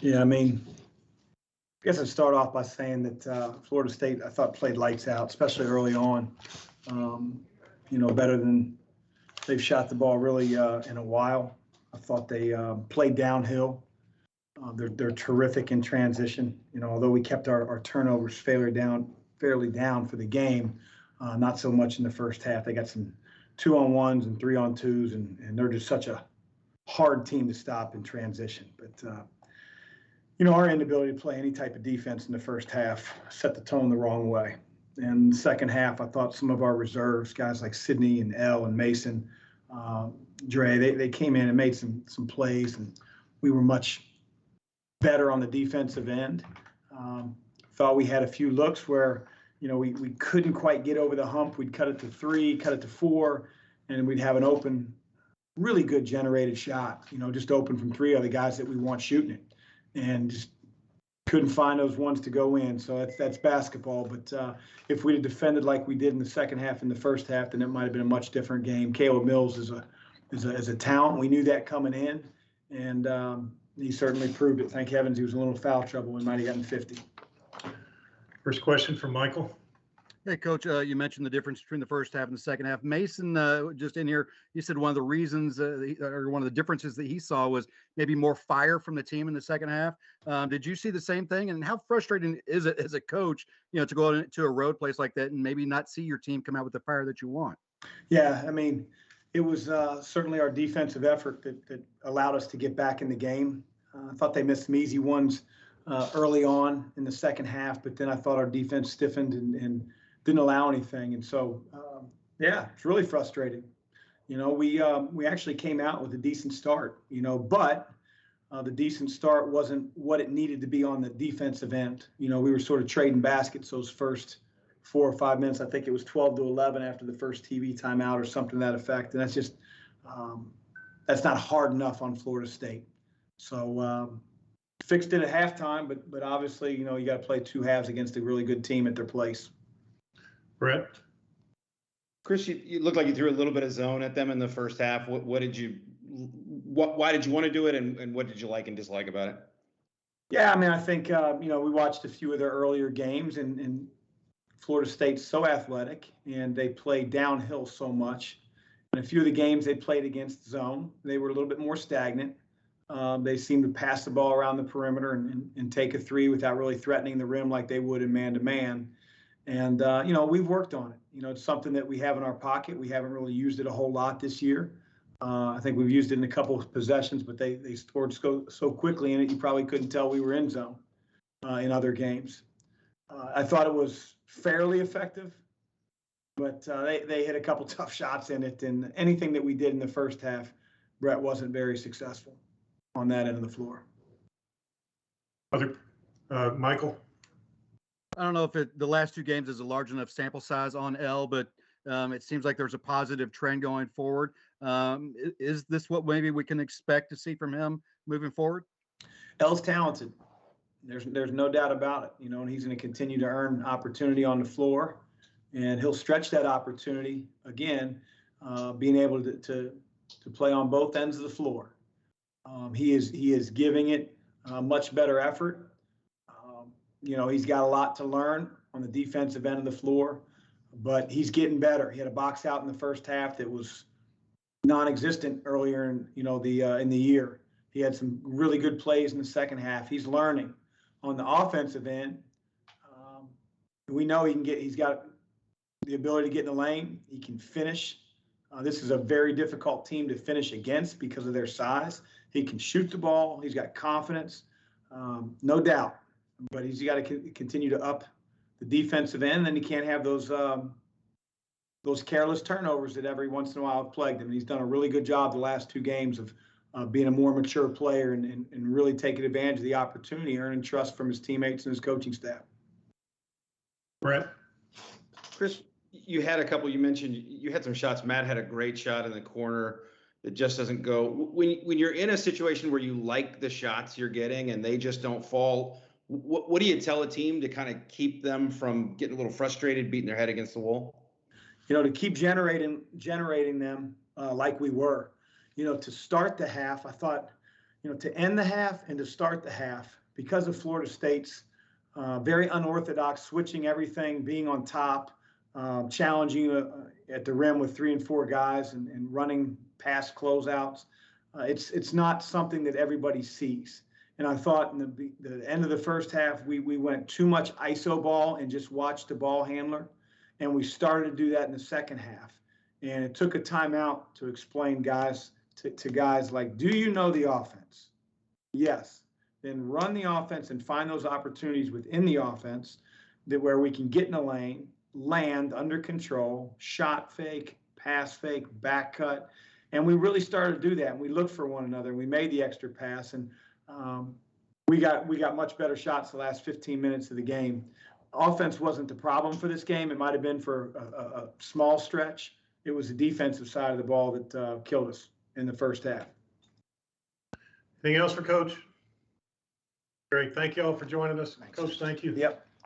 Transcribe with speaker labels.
Speaker 1: Yeah, I mean, I guess I'd start off by saying that Florida State, I thought, played lights out, especially early on. Um, better than they've shot the ball really in a while. I thought they played downhill. They're terrific in transition. Although we kept our turnovers fairly down for the game, not so much in the first half. They got some 2-on-1s and 3-on-2s, and they're just such a hard team to stop in transition. But our inability to play any type of defense in the first half set the tone the wrong way. And the second half, I thought some of our reserves, guys like Sidney and L and Mason, Dre, they came in and made some plays, and we were much better on the defensive end. Thought we had a few looks where, we couldn't quite get over the hump. We'd cut it to 3, cut it to 4, and we'd have an open, really good generated shot, just open from 3 other guys that we want shooting it. And just couldn't find those ones to go in. So that's basketball. But if we'd have defended like we did in the second half and the first half, then it might have been a much different game. Caleb Mills is a talent. We knew that coming in, and he certainly proved it. Thank heavens he was in a little foul trouble. We might have gotten 50.
Speaker 2: First question from Michael.
Speaker 3: Hey, Coach, you mentioned the difference between the first half and the second half. Mason, just in here, you said one of the reasons or one of the differences that he saw was maybe more fire from the team in the second half. Did you see the same thing? And how frustrating is it as a coach, to go into a road place like that and maybe not see your team come out with the fire that you want?
Speaker 1: Yeah, I mean, it was certainly our defensive effort that allowed us to get back in the game. I thought they missed some easy ones early on in the second half, but then I thought our defense stiffened and didn't allow anything. And so, it's really frustrating. We actually came out with a decent start, but the decent start wasn't what it needed to be on the defensive end. We were sort of trading baskets those first 4 or 5 minutes. I think it was 12-11 after the first TV timeout or something to that effect. And that's just, that's not hard enough on Florida State. So fixed it at halftime, but obviously, you got to play 2 halves against a really good team at their place.
Speaker 2: Brett?
Speaker 4: Chris, you looked like you threw a little bit of zone at them in the first half. Why did you want to do it, and what did you like and dislike about it?
Speaker 1: Yeah, I mean, I think, we watched a few of their earlier games, and Florida State's so athletic, and they play downhill so much. In a few of the games they played against zone, they were a little bit more stagnant. They seemed to pass the ball around the perimeter and take a 3 without really threatening the rim like they would in man-to-man. And, we've worked on it. It's something that we have in our pocket. We haven't really used it a whole lot this year. I think we've used it in a couple of possessions, but they scored so quickly in it, you probably couldn't tell we were in zone in other games. I thought it was fairly effective, but they hit a couple tough shots in it. And anything that we did in the first half, Brett, wasn't very successful on that end of the floor.
Speaker 2: Michael?
Speaker 3: I don't know if the last 2 games is a large enough sample size on L, but it seems like there's a positive trend going forward. Is this what maybe we can expect to see from him moving forward?
Speaker 1: L's talented. There's no doubt about it. And he's going to continue to earn opportunity on the floor, and he'll stretch that opportunity again, being able to play on both ends of the floor. He is giving it a much better effort. He's got a lot to learn on the defensive end of the floor, but he's getting better. He had a box out in the first half that was non-existent earlier in the year. He had some really good plays in the second half. He's learning on the offensive end. We know he's got the ability to get in the lane. He can finish. This is a very difficult team to finish against because of their size. He can shoot the ball. He's got confidence, no doubt. But he's got to continue to up the defensive end. Then he can't have those careless turnovers that every once in a while have plagued him. And he's done a really good job the last 2 games of being a more mature player and really taking advantage of the opportunity, earning trust from his teammates and his coaching staff.
Speaker 2: Brett?
Speaker 4: Chris, you had a couple. You mentioned you had some shots. Matt had a great shot in the corner that just doesn't go. When you're in a situation where you like the shots you're getting and they just don't fall, what do you tell a team to kind of keep them from getting a little frustrated, beating their head against the wall?
Speaker 1: To keep generating them like we were. To start the half, I thought, to end the half and to start the half, because of Florida State's very unorthodox, switching everything, being on top, challenging you at the rim with 3 and 4 guys and running past closeouts. It's not something that everybody sees. And I thought in the end of the first half, we went too much ISO ball and just watched the ball handler. And we started to do that in the second half. And it took a timeout to explain to guys like, do you know the offense? Yes. Then run the offense and find those opportunities within the offense where we can get in the lane, land under control, shot fake, pass fake, back cut. And we really started to do that. And we looked for one another and we made the extra pass. And we got much better shots the last 15 minutes of the game. Offense wasn't the problem for this game. It might have been for a small stretch. It was the defensive side of the ball that killed us in the first half.
Speaker 2: Anything else for Coach? Great. Thank you all for joining us.
Speaker 1: Thanks.
Speaker 2: Coach, thank you.
Speaker 1: Yep.